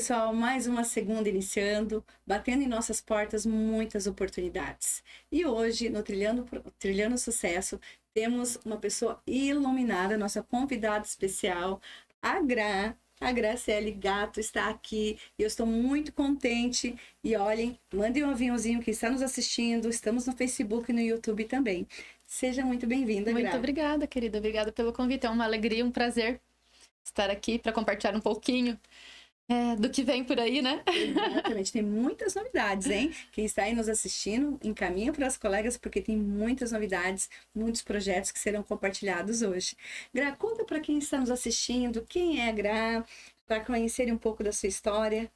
pessoal, mais uma segunda iniciando, batendo em nossas portas muitas oportunidades. E hoje, no Trilhando Sucesso, temos uma pessoa iluminada, nossa convidada especial, a Gra. A Graciele Gato está aqui e eu estou muito contente. E olhem, mandem um aviãozinho que está nos assistindo. Estamos no Facebook e no YouTube também. Seja muito bem-vinda, Gra. Muito obrigada, querida. Obrigada pelo convite. É uma alegria, um prazer estar aqui para compartilhar um pouquinho do que vem por aí, né? Exatamente, tem muitas novidades, hein? Quem está aí nos assistindo, encaminha para as colegas, porque tem muitas novidades, muitos projetos que serão compartilhados hoje. Gra, conta para quem está nos assistindo, quem é a Gra, para conhecerem um pouco da sua história.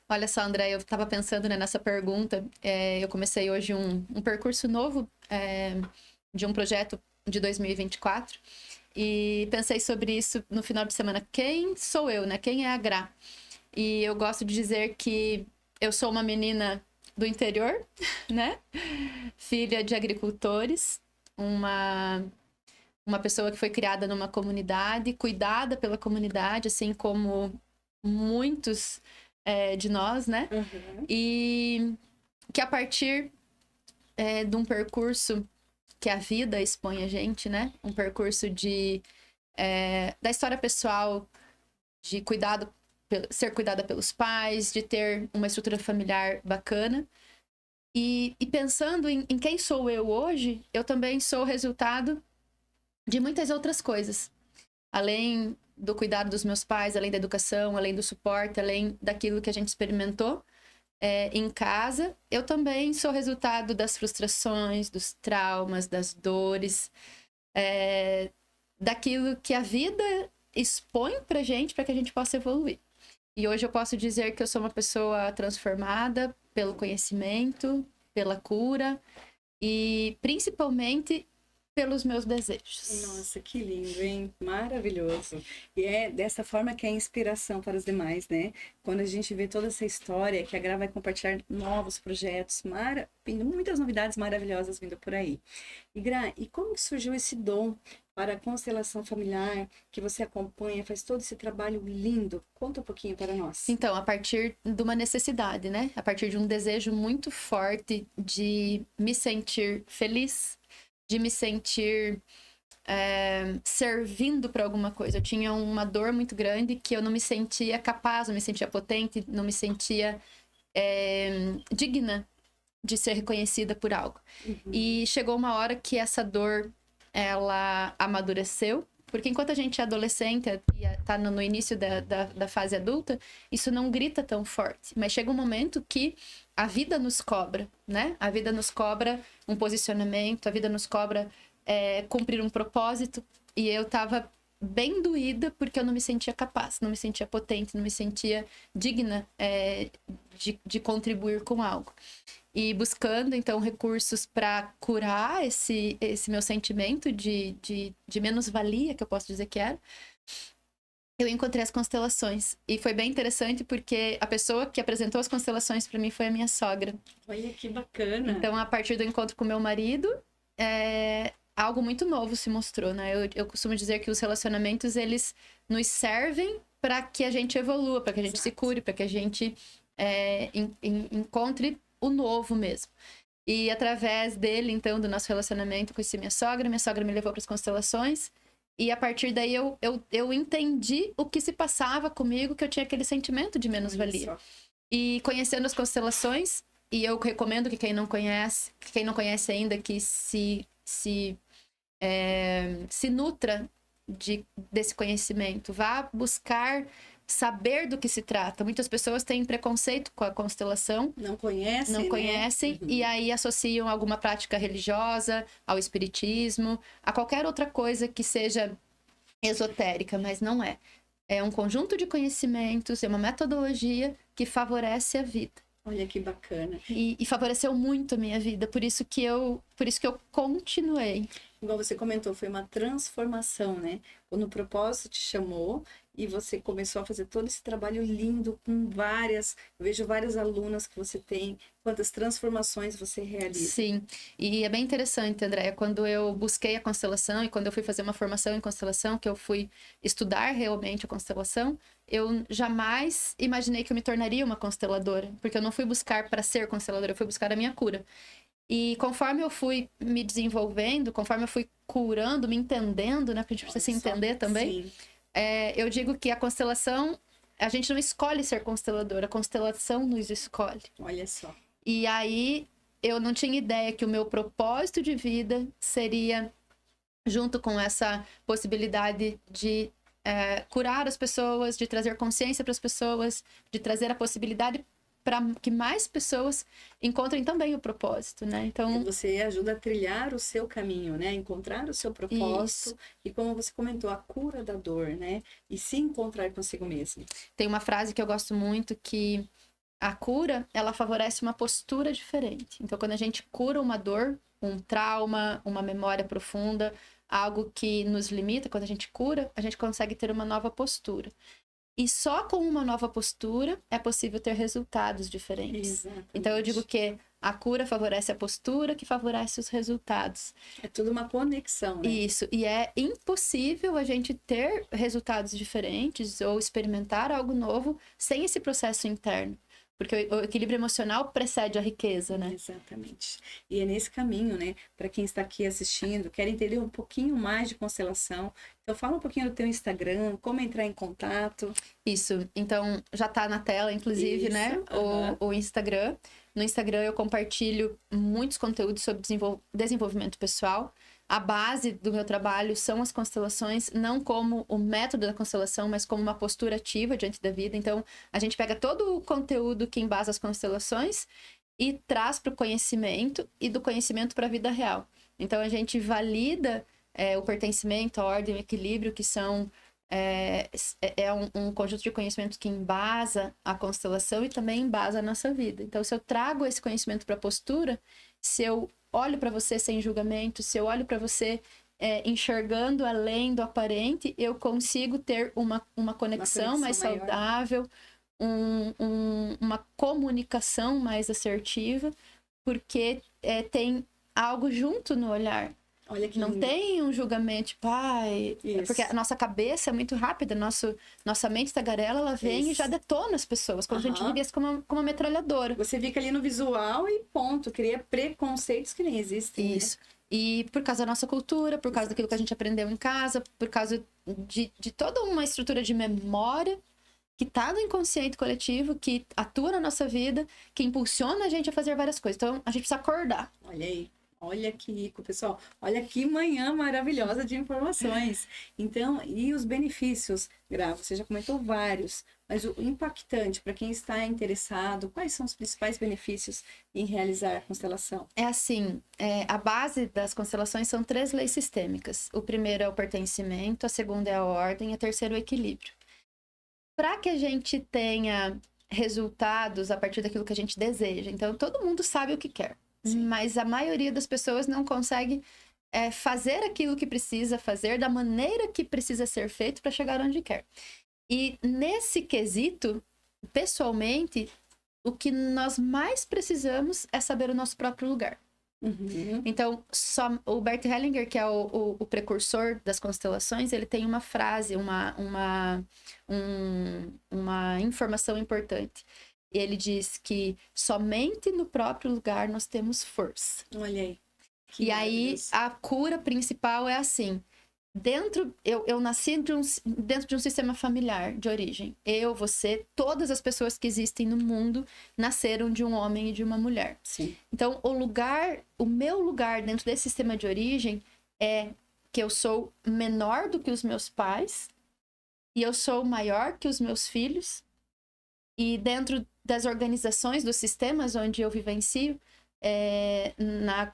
Olha só, André, eu estava pensando, né, nessa pergunta. Eu comecei hoje um percurso novo de um projeto de 2024 e pensei sobre isso no final de semana. Quem sou eu, né? Quem é a Gra? E eu gosto de dizer que eu sou uma menina do interior, né? Filha de agricultores, uma pessoa que foi criada numa comunidade, cuidada pela comunidade, assim como muitos de nós, né? Uhum. E que a partir de um percurso que a vida expõe a gente, né? Um percurso da história pessoal, de ser cuidada pelos pais, de ter uma estrutura familiar bacana. E pensando em quem sou eu hoje, eu também sou resultado de muitas outras coisas. Além do cuidado dos meus pais, além da educação, além do suporte, além daquilo que a gente experimentou em casa, eu também sou resultado das frustrações, dos traumas, das dores, daquilo que a vida expõe pra gente, para que a gente possa evoluir. E hoje eu posso dizer que eu sou uma pessoa transformada pelo conhecimento, pela cura e principalmente pelos meus desejos. Nossa, que lindo, hein? Maravilhoso. E é dessa forma que é inspiração para os demais, né? Quando a gente vê toda essa história, que a Gra vai compartilhar novos projetos, muitas novidades maravilhosas vindo por aí. E Gra, e como que surgiu esse dom para a constelação familiar, que você acompanha, faz todo esse trabalho lindo? Conta um pouquinho para nós. Então, a partir de uma necessidade, né? A partir de um desejo muito forte de me sentir feliz, de me sentir servindo para alguma coisa. Eu tinha uma dor muito grande que eu não me sentia capaz, não me sentia potente, não me sentia digna de ser reconhecida por algo. Uhum. E chegou uma hora que essa dor, ela amadureceu, porque enquanto a gente é adolescente e está no início da fase adulta, isso não grita tão forte. Mas chega um momento que a vida nos cobra, né? A vida nos cobra um posicionamento, a vida nos cobra cumprir um propósito. E eu estava bem doída porque eu não me sentia capaz, não me sentia potente, não me sentia digna de contribuir com algo. E buscando, então, recursos para curar esse meu sentimento de menos-valia, que eu posso dizer que era, eu encontrei as constelações. E foi bem interessante porque a pessoa que apresentou as constelações para mim foi a minha sogra. Olha que bacana! Então, a partir do encontro com meu marido, algo muito novo se mostrou, né? Eu costumo dizer que os relacionamentos, eles nos servem para que a gente evolua, para que a gente se cure, para que a gente encontre o novo mesmo. E através dele, então, do nosso relacionamento, conheci minha sogra me levou para as constelações, e a partir daí eu entendi o que se passava comigo, que eu tinha aquele sentimento de menos-valia. E conhecendo as constelações, e eu recomendo que quem não conhece ainda, que se nutra desse conhecimento, vá buscar saber do que se trata. Muitas pessoas têm preconceito com a constelação. Não conhecem, Uhum. E aí associam alguma prática religiosa, ao espiritismo, a qualquer outra coisa que seja esotérica, mas não é. É um conjunto de conhecimentos, é uma metodologia que favorece a vida. Olha que bacana. E favoreceu muito a minha vida, por isso que eu continuei. igual você comentou, foi uma transformação, né? Quando o propósito te chamou e você começou a fazer todo esse trabalho lindo com várias, eu vejo várias alunas que você tem, quantas transformações você realiza. Sim, e é bem interessante, Andréia, quando eu busquei a constelação e quando eu fui fazer uma formação em constelação, que eu fui estudar realmente a constelação, eu jamais imaginei que eu me tornaria uma consteladora, porque eu não fui buscar para ser consteladora, eu fui buscar a minha cura. E conforme eu fui me desenvolvendo, conforme eu fui curando, me entendendo, né? Porque a gente precisa se entender também. Eu digo que a constelação, a gente não escolhe ser consteladora, a constelação nos escolhe. Olha só. E aí, eu não tinha ideia que o meu propósito de vida seria, junto com essa possibilidade de curar as pessoas, de trazer consciência para as pessoas, de trazer a possibilidade para que mais pessoas encontrem também o propósito, né? Então, você ajuda a trilhar o seu caminho, né? Encontrar o seu propósito. Isso. E como você comentou, a cura da dor, né? E se encontrar consigo mesmo. Tem uma frase que eu gosto muito que a cura, ela favorece uma postura diferente. Então, quando a gente cura uma dor, um trauma, uma memória profunda, algo que nos limita, quando a gente cura, a gente consegue ter uma nova postura. E só com uma nova postura é possível ter resultados diferentes. Exatamente. Então, eu digo que a cura favorece a postura, que favorece os resultados. É tudo uma conexão, né? Isso. E é impossível a gente ter resultados diferentes ou experimentar algo novo sem esse processo interno. Porque o equilíbrio emocional precede a riqueza, né? Exatamente. E é nesse caminho, né? Para quem está aqui assistindo, quer entender um pouquinho mais de constelação. Então, fala um pouquinho do teu Instagram, como entrar em contato. Isso. Então, já tá na tela, inclusive, né? O Instagram. No Instagram, eu compartilho muitos conteúdos sobre desenvolvimento pessoal. A base do meu trabalho são as constelações, não como o método da constelação, mas como uma postura ativa diante da vida. Então, a gente pega todo o conteúdo que embasa as constelações e traz para o conhecimento e do conhecimento para a vida real. Então, a gente valida o pertencimento, a ordem, o equilíbrio, que são um conjunto de conhecimentos que embasa a constelação e também embasa a nossa vida. Então, se eu trago esse conhecimento para a postura, se eu olho para você sem julgamento, se eu olho para você enxergando além do aparente, eu consigo ter uma conexão mais maior. saudável, uma comunicação mais assertiva, porque tem algo junto no olhar. Olha que não lindo. Tem um julgamento, tipo, porque a nossa cabeça é muito rápida, nossa mente tagarela, ela vem e já detona as pessoas, como a gente vive como uma metralhadora. Você fica ali no visual e ponto, cria preconceitos que nem existem. Isso. Né? E por causa da nossa cultura, por causa daquilo que a gente aprendeu em casa, por causa de toda uma estrutura de memória que tá no inconsciente coletivo, que atua na nossa vida, que impulsiona a gente a fazer várias coisas. Então, a gente precisa acordar. Olha aí. Olha que rico, pessoal. Olha que manhã maravilhosa de informações. Então, e os benefícios? Gra, você já comentou vários, mas o impactante para quem está interessado, quais são os principais benefícios em realizar a constelação? É assim, a base das constelações são 3 leis sistêmicas. O primeiro é o pertencimento, a segunda é a ordem, a terceira é o equilíbrio. Para que a gente tenha resultados a partir daquilo que a gente deseja, então todo mundo sabe o que quer. Sim. Mas a maioria das pessoas não consegue fazer aquilo que precisa fazer da maneira que precisa ser feito para chegar onde quer. E nesse quesito, pessoalmente, o que nós mais precisamos é saber o nosso próprio lugar. Uhum. Então, o Bert Hellinger, que é o precursor das constelações, ele tem uma frase, uma informação importante. Ele diz que somente no próprio lugar nós temos força. Olha aí. E aí, a cura principal é assim. Eu nasci dentro de um sistema familiar de origem. Eu, você, todas as pessoas que existem no mundo nasceram de um homem e de uma mulher. Sim. Então, o meu lugar dentro desse sistema de origem é que eu sou menor do que os meus pais e eu sou maior que os meus filhos. E dentro das organizações, dos sistemas onde eu vivencio,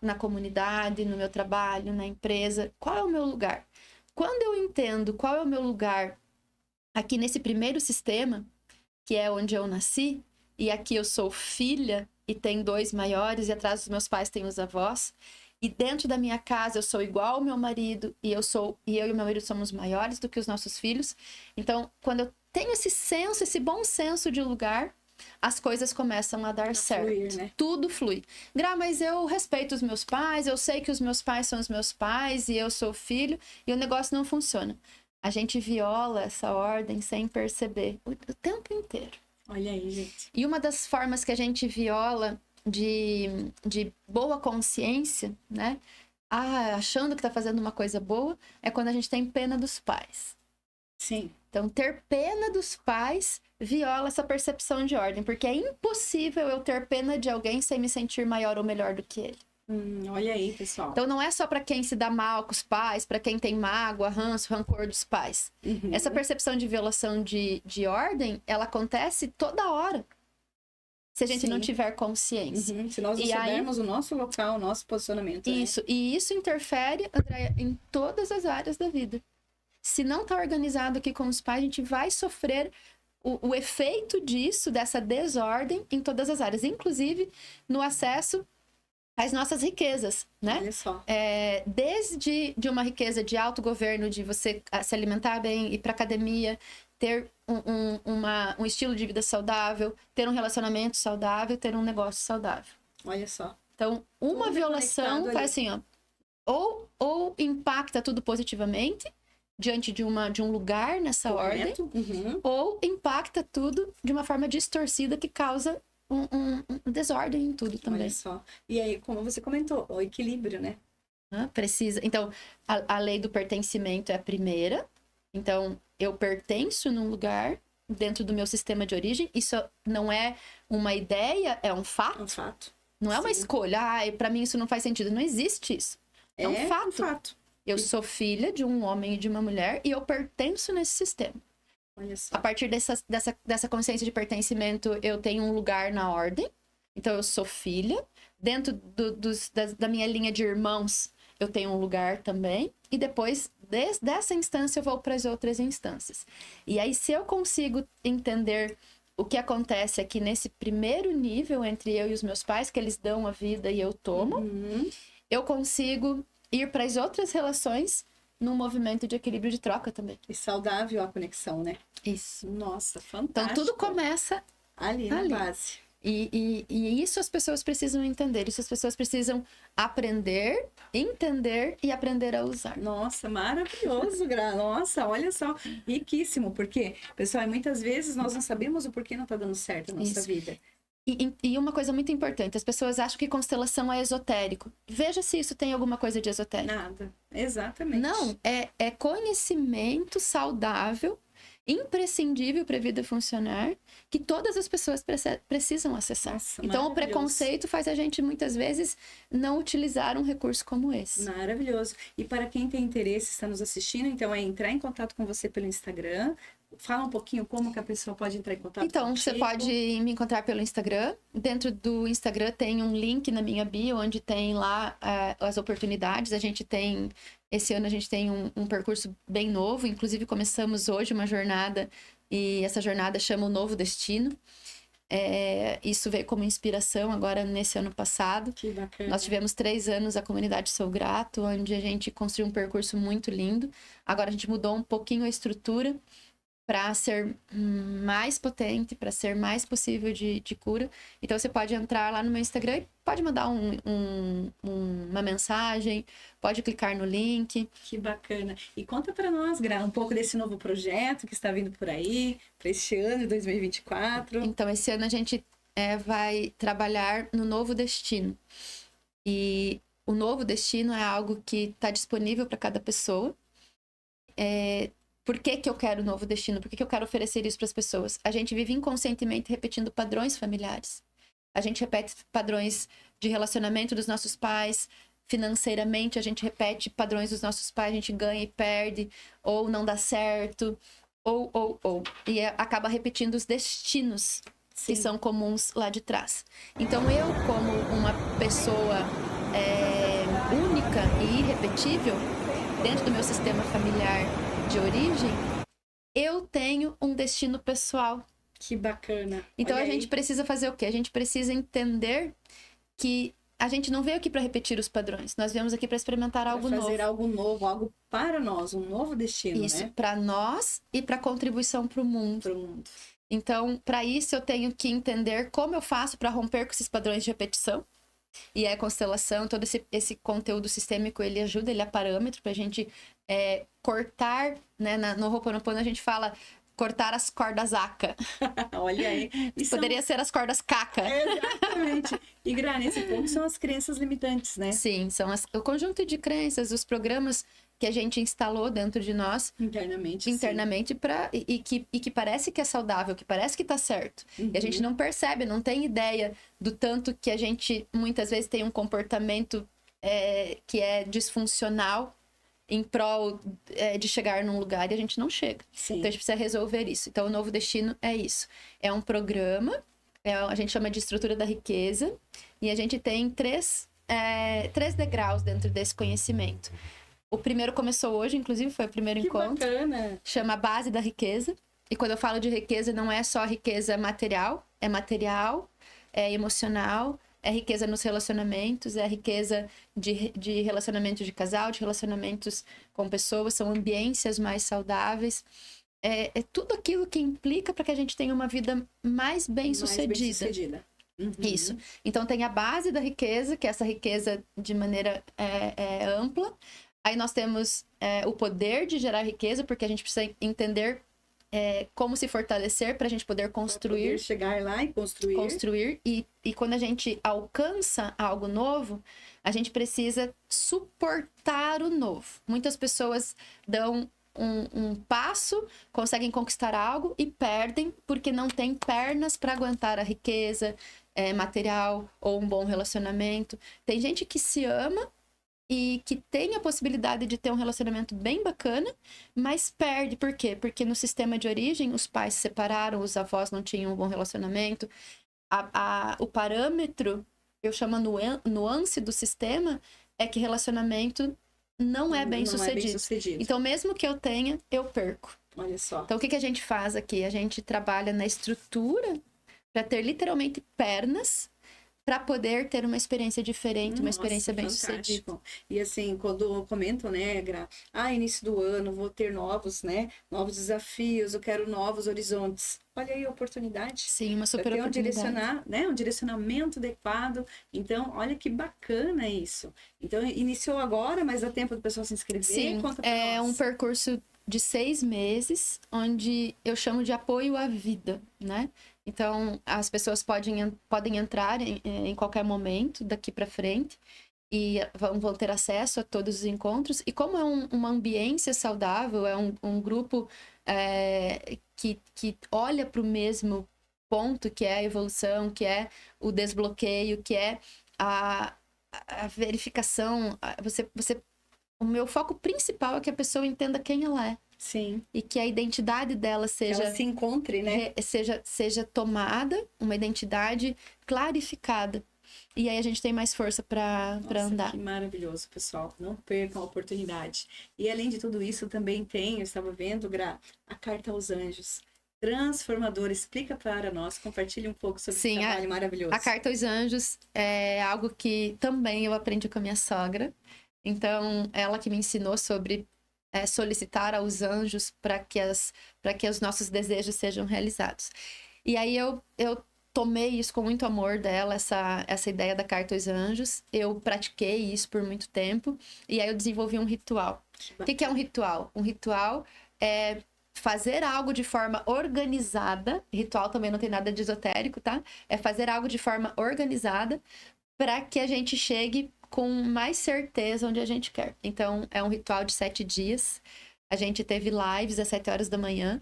na comunidade, no meu trabalho, na empresa, qual é o meu lugar? Quando eu entendo qual é o meu lugar aqui nesse primeiro sistema, que é onde eu nasci, e aqui eu sou filha e tem 2 maiores, e atrás dos meus pais tem os avós, E dentro da minha casa eu sou igual ao meu marido e eu e o meu marido somos maiores do que os nossos filhos. Então, quando eu tenho esse senso, esse bom senso de lugar, as coisas começam a dar certo. Fluir, né? Tudo flui. Gra, mas eu respeito os meus pais, eu sei que os meus pais são os meus pais e eu sou filho, e o negócio não funciona. A gente viola essa ordem sem perceber o tempo inteiro. Olha aí, gente. E uma das formas que a gente viola de boa consciência, né? Achando que tá fazendo uma coisa boa, é quando a gente tem pena dos pais. Sim. Então, ter pena dos pais viola essa percepção de ordem, porque é impossível eu ter pena de alguém sem me sentir maior ou melhor do que ele. Olha aí, pessoal. Então, não é só para quem se dá mal com os pais, para quem tem mágoa, ranço, rancor dos pais. Essa percepção de violação de ordem, ela acontece toda hora. Se a gente não tiver consciência. Se nós não soubermos o nosso local, o nosso posicionamento. Isso. Né? E isso interfere, Andréia, em todas as áreas da vida. Se não está organizado aqui com os pais, a gente vai sofrer o efeito disso, dessa desordem, em todas as áreas. Inclusive, no acesso às nossas riquezas, né? Olha só. Desde de uma riqueza de autogoverno, de você se alimentar bem, ir para academia, ter um estilo de vida saudável, ter um relacionamento saudável, ter um negócio saudável. Olha só. Então, uma violação faz assim, ó, ou impacta tudo positivamente diante de um lugar nessa ordem, ou impacta tudo de uma forma distorcida que causa um desordem em tudo também. Olha só. E aí, como você comentou, o equilíbrio, né? Precisa. Então, a lei do pertencimento é a primeira. Então, eu pertenço num lugar dentro do meu sistema de origem. Isso não é uma ideia, é um fato. É um fato. Não é uma escolha. Pra mim isso não faz sentido. Não existe isso. É um fato. Um fato. Eu sou filha de um homem e de uma mulher e eu pertenço nesse sistema. Olha só. A partir dessa consciência de pertencimento, eu tenho um lugar na ordem. Então, eu sou filha. Dentro da minha linha de irmãos, eu tenho um lugar também. E depois, dessa instância, eu vou para as outras instâncias. E aí, se eu consigo entender o que acontece aqui nesse primeiro nível entre eu e os meus pais, que eles dão a vida e eu tomo, eu consigo ir para as outras relações num movimento de equilíbrio de troca também. E saudável a conexão, né? Isso. Nossa, fantástico. Então, tudo começa ali na base. E isso as pessoas precisam entender. Isso as pessoas precisam aprender, entender e aprender a usar. Nossa, maravilhoso, Gra. Nossa, olha só. Riquíssimo. Porque, pessoal, muitas vezes nós não sabemos o porquê não tá dando certo na nossa vida. E uma coisa muito importante, as pessoas acham que constelação é esotérico. Veja se isso tem alguma coisa de esotérico. Nada, exatamente. Não, é conhecimento saudável, imprescindível para a vida funcionar, que todas as pessoas precisam acessar. Nossa, então, o preconceito faz a gente, muitas vezes, não utilizar um recurso como esse. Maravilhoso. E para quem tem interesse, está nos assistindo, então é entrar em contato com você pelo Instagram. Fala um pouquinho como que a pessoa pode entrar em contato Então, contigo. Você pode me encontrar pelo Instagram. Dentro do Instagram tem um link na minha bio, onde tem lá as oportunidades. Esse ano a gente tem um percurso bem novo. Inclusive, começamos hoje uma jornada, e essa jornada chama o Novo Destino. Isso veio como inspiração agora nesse ano passado. Que bacana. Nós tivemos 3 anos a comunidade Sou Grato, onde a gente construiu um percurso muito lindo. Agora a gente mudou um pouquinho a estrutura para ser mais potente, para ser mais possível de cura. Então, você pode entrar lá no meu Instagram e pode mandar uma mensagem, pode clicar no link. Que bacana. E conta para nós, Gra, um pouco desse novo projeto que está vindo por aí, para este ano de 2024. Então, esse ano a gente vai trabalhar no Novo Destino. E o Novo Destino é algo que está disponível para cada pessoa. Por que eu quero um novo destino? Por que eu quero oferecer isso para as pessoas? A gente vive inconscientemente repetindo padrões familiares. A gente repete padrões de relacionamento dos nossos pais. Financeiramente, a gente repete padrões dos nossos pais. A gente ganha e perde, ou não dá certo, ou. E acaba repetindo os destinos que são comuns lá de trás. Então, eu, como uma pessoa única e irrepetível, dentro do meu sistema familiar de origem, eu tenho um destino pessoal. Que bacana. Então, Olha a gente precisa fazer o quê? A gente precisa entender que a gente não veio aqui para repetir os padrões. Nós viemos aqui para experimentar algo novo. Fazer algo novo, algo para nós, um novo destino, Isso, né? para nós e para contribuição para o mundo. Para o mundo. Então, para isso, eu tenho que entender como eu faço para romper com esses padrões de repetição. E a constelação, todo esse conteúdo sistêmico, ele ajuda, ele é parâmetro para a gente cortar, né? No Ho'oponopono a gente fala cortar as cordas aca. Olha aí. Poderia ser as cordas caca. Exatamente. E, Gra, nesse ponto são as crenças limitantes, né? Sim, são o conjunto de crenças, os programas que a gente instalou dentro de nós internamente e que parece que é saudável, que parece que tá certo. E a gente não percebe, não tem ideia do tanto que a gente muitas vezes tem um comportamento que é disfuncional em prol de chegar num lugar e a gente não chega. Sim. Então a gente precisa resolver isso. Então o Novo Destino é isso. É um programa, a gente chama de estrutura da riqueza, e a gente tem três degraus dentro desse conhecimento. O primeiro começou hoje, inclusive, foi o primeiro encontro. Bacana! Chama Base da Riqueza. E quando eu falo de riqueza, não é só riqueza material, é emocional, é riqueza nos relacionamentos, é riqueza de relacionamentos de casal, de relacionamentos com pessoas, são ambiências mais saudáveis. É tudo aquilo que implica para que a gente tenha uma vida mais bem-sucedida. Isso. Então tem a base da riqueza, que é essa riqueza de maneira ampla. Aí nós temos o poder de gerar riqueza, porque a gente precisa entender como se fortalecer para a gente poder construir. Poder chegar lá e construir. Construir. E quando a gente alcança algo novo, a gente precisa suportar o novo. Muitas pessoas dão um passo, conseguem conquistar algo e perdem porque não tem pernas para aguentar a riqueza material ou um bom relacionamento. Tem gente que se ama e que tem a possibilidade de ter um relacionamento bem bacana, mas perde. Por quê? Porque no sistema de origem, os pais se separaram, os avós não tinham um bom relacionamento. O parâmetro, eu chamo nuance do sistema, é que relacionamento não é bem sucedido. Então, mesmo que eu tenha, eu perco. Olha só. Então, o que a gente faz aqui? A gente trabalha na estrutura para ter literalmente pernas para poder ter uma experiência diferente, uma experiência bem-sucedida. E assim, quando comentam, né, Gra, início do ano, vou ter novos desafios, eu quero novos horizontes. Olha aí a oportunidade. Sim, uma super oportunidade. Um direcionamento adequado. Então, olha que bacana isso. Então, iniciou agora, mas dá tempo do pessoal se inscrever? Sim, um percurso de 6 meses, onde eu chamo de apoio à vida, né? Então, as pessoas podem entrar em qualquer momento daqui para frente e vão ter acesso a todos os encontros. E como é uma ambiência saudável, é um grupo que olha para o mesmo ponto, que é a evolução, que é o desbloqueio, que é a verificação. O meu foco principal é que a pessoa entenda quem ela é. Sim. E que a identidade dela seja... Ela se encontre, né? Seja tomada, uma identidade clarificada. E aí a gente tem mais força para andar. Que maravilhoso, pessoal. Não percam a oportunidade. E além de tudo isso, também tem, eu estava vendo, Gra, a Carta aos Anjos. Transformadora. Explica para nós, compartilhe um pouco sobre esse trabalho maravilhoso. A Carta aos Anjos é algo que também eu aprendi com a minha sogra. Então, ela que me ensinou sobre solicitar aos anjos para que os nossos desejos sejam realizados. E aí eu tomei isso com muito amor dela, essa ideia da Carta aos Anjos. Eu pratiquei isso por muito tempo. E aí eu desenvolvi um ritual. O que é um ritual? Um ritual é fazer algo de forma organizada. Ritual também não tem nada de esotérico, tá? É fazer algo de forma organizada para que a gente chegue com mais certeza onde a gente quer. Então, é um ritual de 7 dias. A gente teve lives às 7 horas da manhã.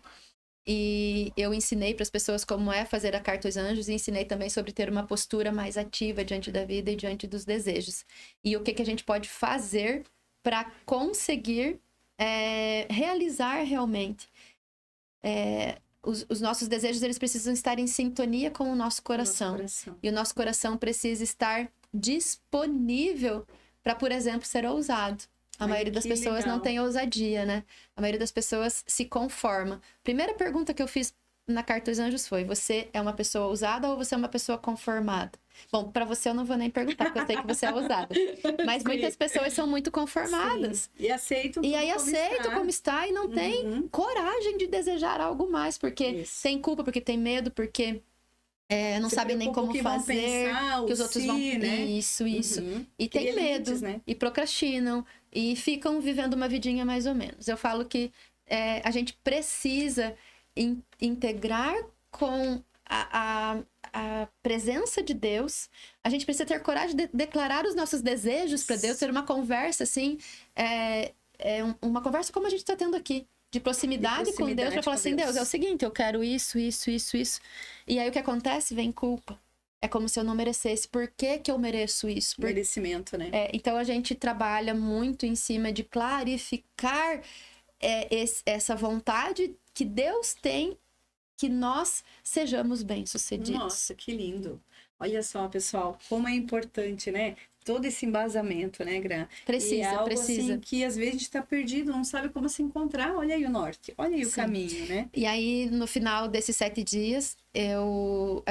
E eu ensinei para as pessoas como é fazer a Carta aos Anjos. E ensinei também sobre ter uma postura mais ativa diante da vida e diante dos desejos. E o que a gente pode fazer para conseguir realizar realmente. Os nossos desejos, eles precisam estar em sintonia com o nosso coração. E o nosso coração precisa estar disponível para, por exemplo, ser ousado. A maioria das pessoas não tem ousadia, né? A maioria das pessoas se conforma. Primeira pergunta que eu fiz na carta dos anjos foi: você é uma pessoa ousada ou você é uma pessoa conformada? Bom, para você eu não vou nem perguntar, porque eu sei que você é ousada. Mas muitas pessoas são muito conformadas. Sim. E aceitam E aí aceitam como está e não tem coragem de desejar algo mais, porque tem culpa, porque tem medo, porque não sabem nem como fazer, que os outros vão... né? Isso. E tem medo, né? e procrastinam, e ficam vivendo uma vidinha mais ou menos. Eu falo que a gente precisa integrar com a presença de Deus. A gente precisa ter coragem de declarar os nossos desejos para Deus, ter uma conversa assim, uma conversa como a gente está tendo aqui, de proximidade com Deus, para falar assim: Deus, é o seguinte, eu quero isso. E aí o que acontece? Vem culpa. É como se eu não merecesse. Por que eu mereço isso? Merecimento, né? Então a gente trabalha muito em cima de clarificar essa vontade que Deus tem, que nós sejamos bem-sucedidos. Nossa, que lindo. Olha só, pessoal, como é importante, né? Todo esse embasamento, né, Gra? Precisa. Assim, que às vezes a gente está perdido, não sabe como se encontrar. Olha aí o norte, olha aí o caminho, né? E aí, no final desses 7 dias, eu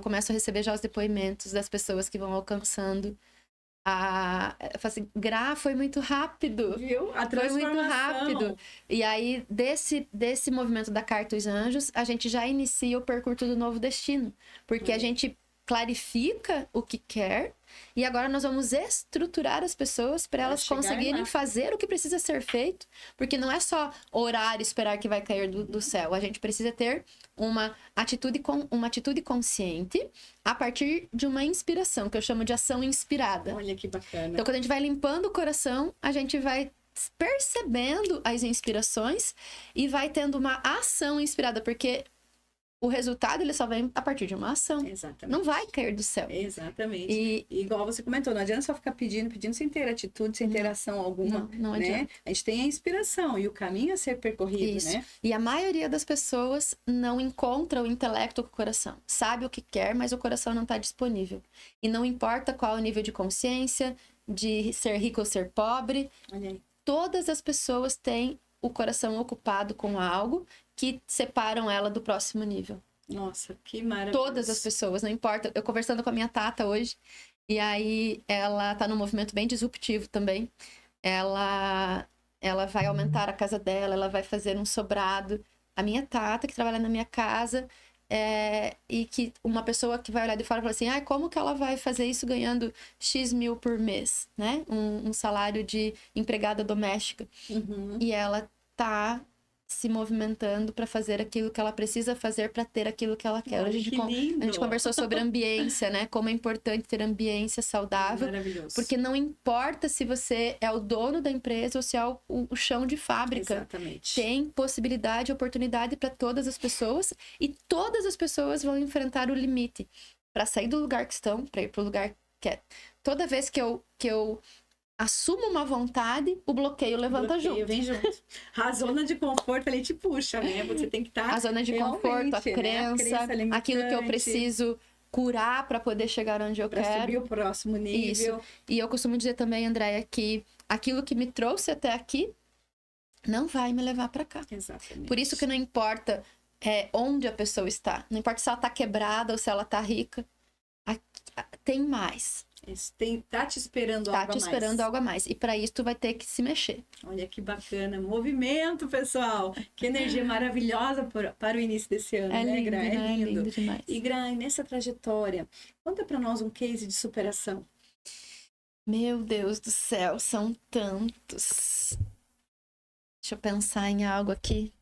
começo a receber já os depoimentos das pessoas que vão alcançando. Eu falo assim: Gra, foi muito rápido. Viu? A Foi transformação. muito rápido. E aí, desse movimento da Carta dos Anjos, a gente já inicia o percurso do novo destino. Porque a gente clarifica o que quer, e agora nós vamos estruturar as pessoas para elas conseguirem fazer o que precisa ser feito, porque não é só orar e esperar que vai cair do céu. A gente precisa ter uma atitude consciente a partir de uma inspiração, que eu chamo de ação inspirada. Olha que bacana. Então, quando a gente vai limpando o coração, a gente vai percebendo as inspirações e vai tendo uma ação inspirada, porque o resultado ele só vem a partir de uma ação. Exatamente. Não vai cair do céu. Exatamente. E igual você comentou, não adianta só ficar pedindo sem ter atitude, sem ter ação alguma. Não né? adianta. A gente tem a inspiração e o caminho a ser percorrido, Isso. né? E a maioria das pessoas não encontra o intelecto com o coração. Sabe o que quer, mas o coração não está disponível. E não importa qual o nível de consciência, de ser rico ou ser pobre. Olha aí. Todas as pessoas têm o coração ocupado com algo que separam ela do próximo nível. Nossa, que maravilha. Todas as pessoas, não importa. Eu conversando com a minha tata hoje, e aí ela tá num movimento bem disruptivo também. Ela vai aumentar a casa dela, ela vai fazer um sobrado. A minha tata, que trabalha na minha casa, e que uma pessoa que vai olhar de fora e fala assim: como que ela vai fazer isso ganhando X mil por mês, né? Um salário de empregada doméstica. E ela tá se movimentando para fazer aquilo que ela precisa fazer para ter aquilo que ela quer. Olha, a gente conversou sobre ambiência, né? Como é importante ter ambiência saudável. Maravilhoso. Porque não importa se você é o dono da empresa ou se é o chão de fábrica. Exatamente. Tem possibilidade, oportunidade para todas as pessoas, e todas as pessoas vão enfrentar o limite para sair do lugar que estão, para ir para o lugar que é. Toda vez que eu assumo uma vontade, o bloqueio levanta junto. Vem junto. A zona de conforto ali te puxa, né? Você tem que estar... A zona de conforto, a crença, aquilo que eu preciso curar para poder chegar onde eu quero. Para subir o próximo nível. Isso. E eu costumo dizer também, Andréia, que aquilo que me trouxe até aqui não vai me levar para cá. Exatamente. Por isso que não importa onde a pessoa está. Não importa se ela está quebrada ou se ela está rica. Tem mais. Tá te esperando algo a mais. Tá te esperando algo a mais. E para isso tu vai ter que se mexer. Olha que bacana. Movimento, pessoal. Que energia maravilhosa para o início desse ano, né, lindo, Gra? É lindo. Lindo demais. E, Gra, nessa trajetória, conta para nós um case de superação. Meu Deus do céu, são tantos. Deixa eu pensar em algo aqui.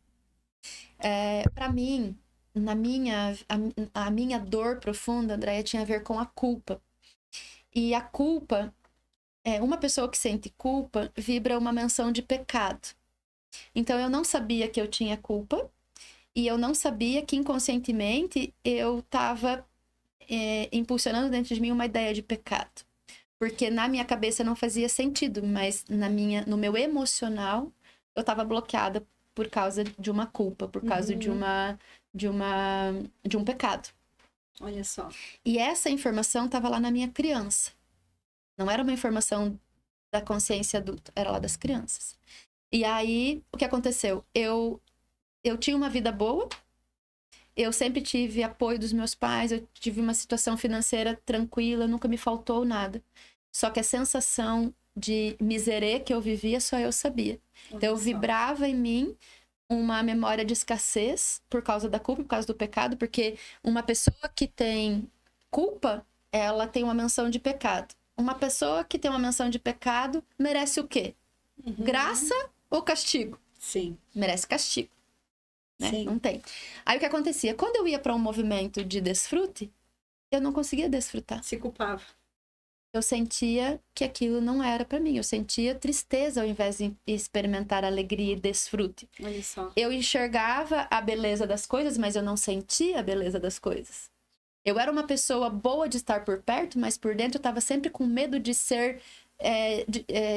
Para mim, a minha dor profunda, Andréia, tinha a ver com a culpa. E a culpa, uma pessoa que sente culpa vibra uma menção de pecado. Então, eu não sabia que eu tinha culpa, e eu não sabia que inconscientemente eu estava impulsionando dentro de mim uma ideia de pecado. Porque na minha cabeça não fazia sentido, mas no meu emocional, eu estava bloqueada por causa de uma culpa, por causa de um pecado. Olha só. E essa informação estava lá na minha criança. Não era uma informação da consciência adulta, era lá das crianças. E aí, o que aconteceu? Eu eu tinha uma vida boa, eu sempre tive apoio dos meus pais, eu tive uma situação financeira tranquila, nunca me faltou nada. Só que a sensação de miserê que eu vivia, só eu sabia. Então, eu vibrava em mim uma memória de escassez por causa da culpa, por causa do pecado, porque uma pessoa que tem culpa, ela tem uma menção de pecado. Uma pessoa que tem uma menção de pecado merece o quê? Graça ou castigo? Sim. Merece castigo, né? Sim. Não tem. Aí o que acontecia? Quando eu ia para um movimento de desfrute, eu não conseguia desfrutar. Se culpava. Eu sentia que aquilo não era para mim. Eu sentia tristeza ao invés de experimentar alegria e desfrute. Olha só. Eu enxergava a beleza das coisas, mas eu não sentia a beleza das coisas. Eu era uma pessoa boa de estar por perto, mas por dentro eu estava sempre com medo de ser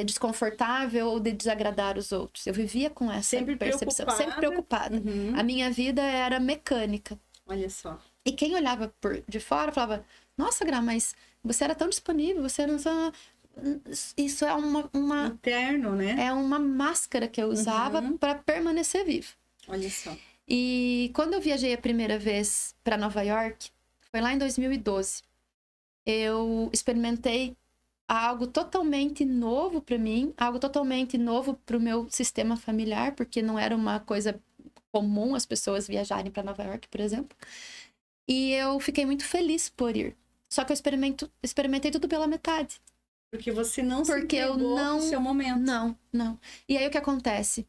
desconfortável ou de desagradar os outros. Eu vivia com essa percepção. Sempre preocupada. A minha vida era mecânica. Olha só. E quem olhava de fora falava, nossa, Gra, mas você era tão disponível, você não... Isso é uma... Interno, né? É uma máscara que eu usava para permanecer vivo. Olha só. E quando eu viajei a primeira vez para Nova York, foi lá em 2012, eu experimentei algo totalmente novo para mim, algo totalmente novo para o meu sistema familiar, porque não era uma coisa comum as pessoas viajarem para Nova York, por exemplo. E eu fiquei muito feliz por ir. Só que eu experimentei tudo pela metade. Porque você não se Porque eu entregou não... no seu momento. Não. E aí o que acontece?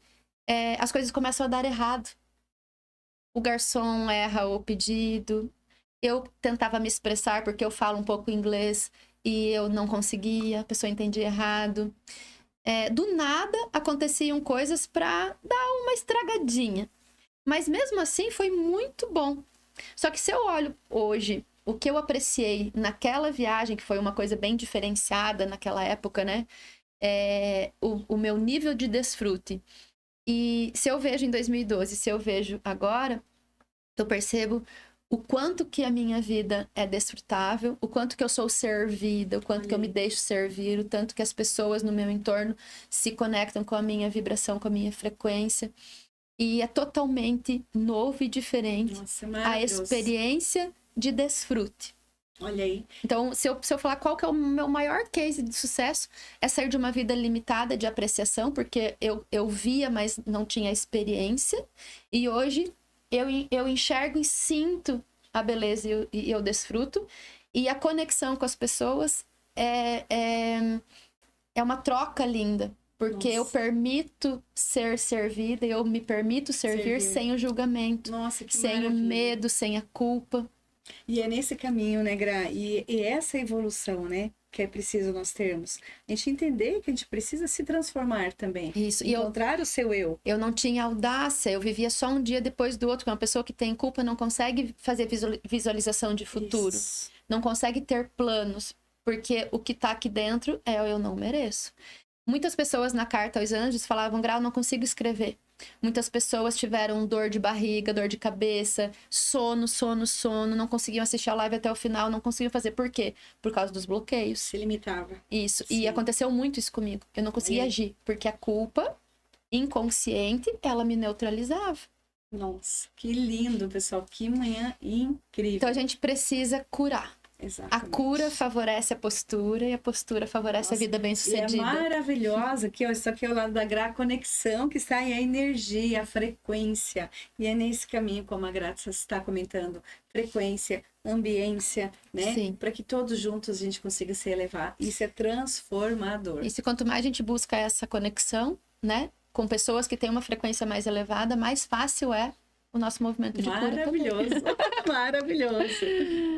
As coisas começam a dar errado. O garçom erra o pedido. Eu tentava me expressar porque eu falo um pouco inglês e eu não conseguia, a pessoa entendia errado. Do nada aconteciam coisas para dar uma estragadinha. Mas mesmo assim foi muito bom. Só que se eu olho hoje o que eu apreciei naquela viagem, que foi uma coisa bem diferenciada naquela época, né? O meu nível de desfrute. E se eu vejo em 2012, se eu vejo agora, eu percebo o quanto que a minha vida é desfrutável, o quanto que eu sou servida, o quanto que eu me deixo servir, o tanto que as pessoas no meu entorno se conectam com a minha vibração, com a minha frequência. E é totalmente novo e diferente. Nossa, a experiência de desfrute. Olha aí. Então, se eu falar qual que é o meu maior case de sucesso, é sair de uma vida limitada de apreciação, porque eu via, mas não tinha experiência. E hoje eu enxergo e sinto a beleza e eu desfruto. E a conexão com as pessoas é uma troca linda. Porque eu permito ser servida e eu me permito servir sem o julgamento. Nossa, que sem o medo, sem a culpa. E é nesse caminho, né, Gra? E essa evolução, né? Que é preciso nós termos. A gente entender que a gente precisa se transformar também. Isso. Encontrar o seu eu. Eu não tinha audácia, eu vivia só um dia depois do outro. Uma pessoa que tem culpa não consegue fazer visualização de futuro. Isso. Não consegue ter planos. Porque o que tá aqui dentro é o eu não mereço. Muitas pessoas na carta aos anjos falavam, Gra, eu não consigo escrever. Muitas pessoas tiveram dor de barriga, dor de cabeça, sono, não conseguiam assistir a live até o final, não conseguiam fazer. Por quê? Por causa dos bloqueios. Se limitava. Isso. Sim. E aconteceu muito isso comigo. Eu não conseguia agir, porque a culpa inconsciente, ela me neutralizava. Nossa, que lindo, pessoal. Que manhã incrível. Então a gente precisa curar. Exatamente. A cura favorece a postura e a postura favorece a vida bem-sucedida. E é maravilhosa aqui, ó, isso aqui é o lado da Gra, a conexão que está aí, a energia, a frequência. E é nesse caminho, como a Graça está comentando, frequência, ambiência, né? Sim. Para que todos juntos a gente consiga se elevar. Isso é transformador. E se quanto mais a gente busca essa conexão, né? Com pessoas que têm uma frequência mais elevada, mais fácil é o nosso movimento de cura. Maravilhoso, maravilhoso.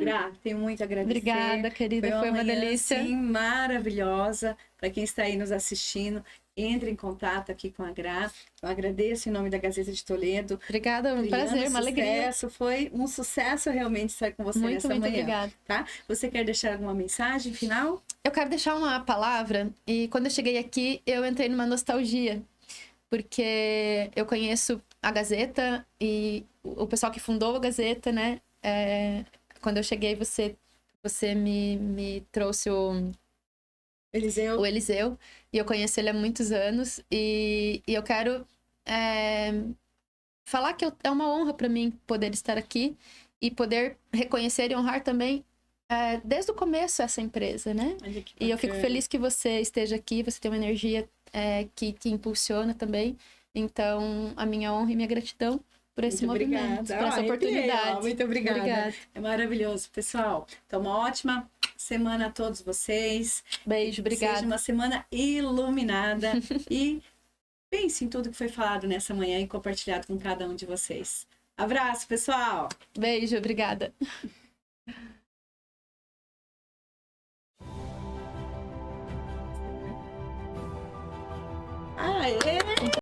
Gra, tenho muito a agradecer. Obrigada, querida, foi uma delícia. Sim, maravilhosa. Para quem está aí nos assistindo, entre em contato aqui com a Gra. Eu agradeço em nome da Gazeta de Toledo. Obrigada, um prazer, uma alegria. Foi um sucesso realmente estar com você nessa manhã. Muito obrigada. Tá? Você quer deixar alguma mensagem final? Eu quero deixar uma palavra, e quando eu cheguei aqui, eu entrei numa nostalgia. Porque eu conheço a Gazeta e o pessoal que fundou a Gazeta, né? Quando eu cheguei, você me trouxe o Eliseu. E eu conheço ele há muitos anos. E eu quero falar que é uma honra para mim poder estar aqui e poder reconhecer e honrar também desde o começo essa empresa, né? E eu fico feliz que você esteja aqui, você tem uma energia que impulsiona também. Então, a minha honra e minha gratidão por esse movimento, por essa oportunidade. Muito obrigada. É maravilhoso, pessoal. Então, uma ótima semana a todos vocês. Beijo, obrigada. Seja uma semana iluminada e pense em tudo que foi falado nessa manhã e compartilhado com cada um de vocês. Abraço, pessoal! Beijo, obrigada. Aê!